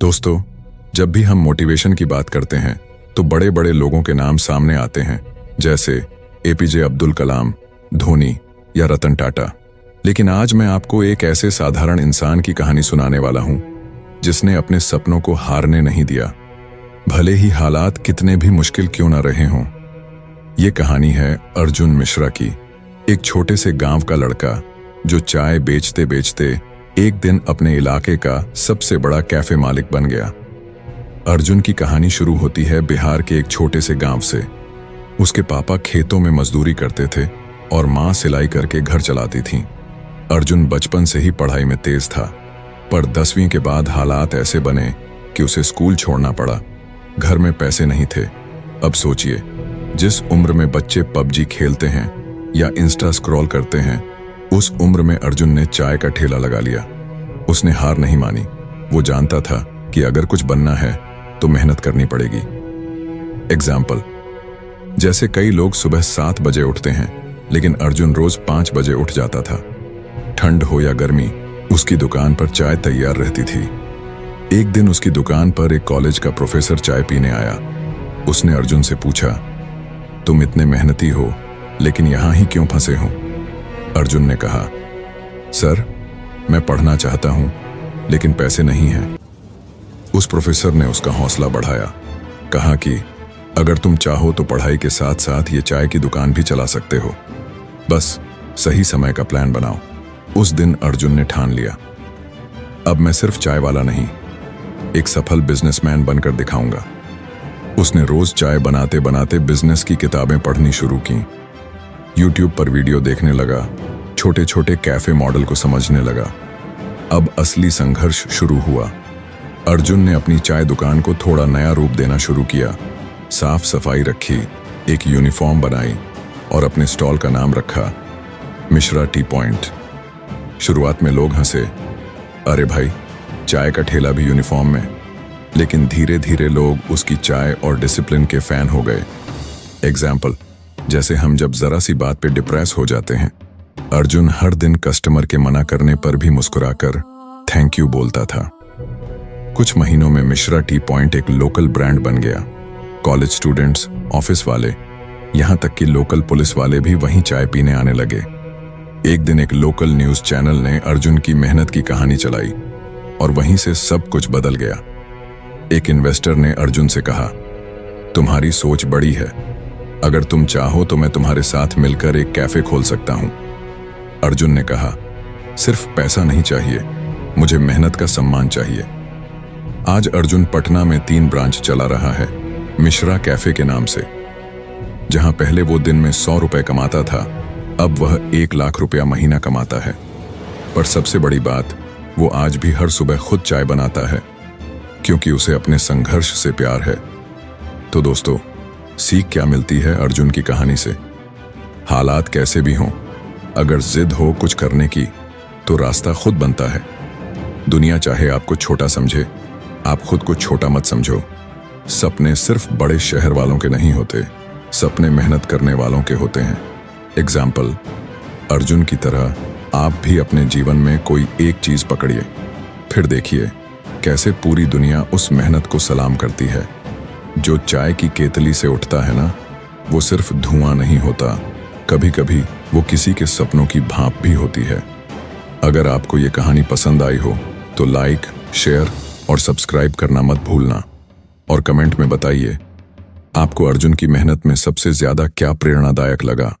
दोस्तों, जब भी हम मोटिवेशन की बात करते हैं तो बड़े बड़े लोगों के नाम सामने आते हैं, जैसे एपीजे अब्दुल कलाम, धोनी या रतन टाटा। लेकिन आज मैं आपको एक ऐसे साधारण इंसान की कहानी सुनाने वाला हूं जिसने अपने सपनों को हारने नहीं दिया, भले ही हालात कितने भी मुश्किल क्यों न रहे हों। ये कहानी है अर्जुन मिश्रा की, एक छोटे से गांव का लड़का जो चाय बेचते बेचते एक दिन अपने इलाके का सबसे बड़ा कैफे मालिक बन गया। अर्जुन की कहानी शुरू होती है बिहार के एक छोटे से गांव से। उसके पापा खेतों में मजदूरी करते थे और मां सिलाई करके घर चलाती थीं। अर्जुन बचपन से ही पढ़ाई में तेज था, पर 10वीं के बाद हालात ऐसे बने कि उसे स्कूल छोड़ना पड़ा। घर में पैसे नहीं थे। अब सोचिए, जिस उम्र में बच्चे पबजी खेलते हैं या इंस्टा स्क्रॉल करते हैं, उस उम्र में अर्जुन ने चाय का ठेला लगा लिया। उसने हार नहीं मानी। वो जानता था कि अगर कुछ बनना है तो मेहनत करनी पड़ेगी। एग्जाम्पल, जैसे कई लोग सुबह 7 बजे उठते हैं, लेकिन अर्जुन रोज 5 बजे उठ जाता था। ठंड हो या गर्मी, उसकी दुकान पर चाय तैयार रहती थी। एक दिन उसकी दुकान पर एक कॉलेज का प्रोफेसर चाय पीने आया। उसने अर्जुन से पूछा, तुम इतने मेहनती हो, लेकिन यहां ही क्यों फंसे हो? अर्जुन ने कहा, सर, मैं पढ़ना चाहता हूं, लेकिन पैसे नहीं हैं। उस प्रोफेसर ने उसका हौसला बढ़ाया, कहा कि अगर तुम चाहो तो पढ़ाई के साथ साथ ये चाय की दुकान भी चला सकते हो, बस सही समय का प्लान बनाओ। उस दिन अर्जुन ने ठान लिया, अब मैं सिर्फ चाय वाला नहीं, एक सफल बिजनेसमैन बनकर दिखाऊंगा। उसने रोज चाय बनाते बनाते बिजनेस की किताबें पढ़नी शुरू की, यूट्यूब पर वीडियो देखने लगा, छोटे छोटे कैफे मॉडल को समझने लगा। अब असली संघर्ष शुरू हुआ। अर्जुन ने अपनी चाय दुकान को थोड़ा नया रूप देना शुरू किया। साफ सफाई रखी, एक यूनिफॉर्म बनाई और अपने स्टॉल का नाम रखा मिश्रा टी पॉइंट। शुरुआत में लोग हंसे, अरे भाई, चाय का ठेला भी यूनिफॉर्म में। लेकिन धीरे धीरे लोग उसकी चाय और डिसिप्लिन के फैन हो गए। एग्जाम्पल, जैसे हम जब जरा सी बात पे डिप्रेस हो जाते हैं, अर्जुन हर दिन कस्टमर के मना करने पर भी मुस्कुराकर थैंक यू बोलता था। कुछ महीनों में मिश्रा टी पॉइंट एक लोकल ब्रांड बन गया। कॉलेज स्टूडेंट्स, ऑफिस वाले, यहां तक कि लोकल पुलिस वाले भी वहीं चाय पीने आने लगे। एक दिन एक लोकल न्यूज चैनल ने अर्जुन की मेहनत की कहानी चलाई और वहीं से सब कुछ बदल गया। एक इन्वेस्टर ने अर्जुन से कहा, तुम्हारी सोच बड़ी है, अगर तुम चाहो तो मैं तुम्हारे साथ मिलकर एक कैफे खोल सकता हूं। अर्जुन ने कहा, सिर्फ पैसा नहीं चाहिए, मुझे मेहनत का सम्मान चाहिए। आज अर्जुन पटना में 3 ब्रांच चला रहा है, मिश्रा कैफे के नाम से। जहां पहले वो दिन में 100 रुपए कमाता था, अब वह 1 लाख रुपया महीना कमाता है। पर सबसे बड़ी बात, वो आज भी हर सुबह खुद चाय बनाता है, क्योंकि उसे अपने संघर्ष से प्यार है। तो दोस्तों, सीख क्या मिलती है अर्जुन की कहानी से? हालात कैसे भी हों, अगर जिद हो कुछ करने की तो रास्ता खुद बनता है। दुनिया चाहे आपको छोटा समझे, आप खुद को छोटा मत समझो। सपने सिर्फ बड़े शहर वालों के नहीं होते, सपने मेहनत करने वालों के होते हैं। एग्जाम्पल, अर्जुन की तरह आप भी अपने जीवन में कोई एक चीज पकड़िए, फिर देखिए कैसे पूरी दुनिया उस मेहनत को सलाम करती है। जो चाय की केतली से उठता है ना, वो सिर्फ धुआं नहीं होता, कभी कभी वो किसी के सपनों की भाप भी होती है। अगर आपको ये कहानी पसंद आई हो तो लाइक, शेयर और सब्सक्राइब करना मत भूलना। और कमेंट में बताइए, आपको अर्जुन की मेहनत में सबसे ज्यादा क्या प्रेरणादायक लगा।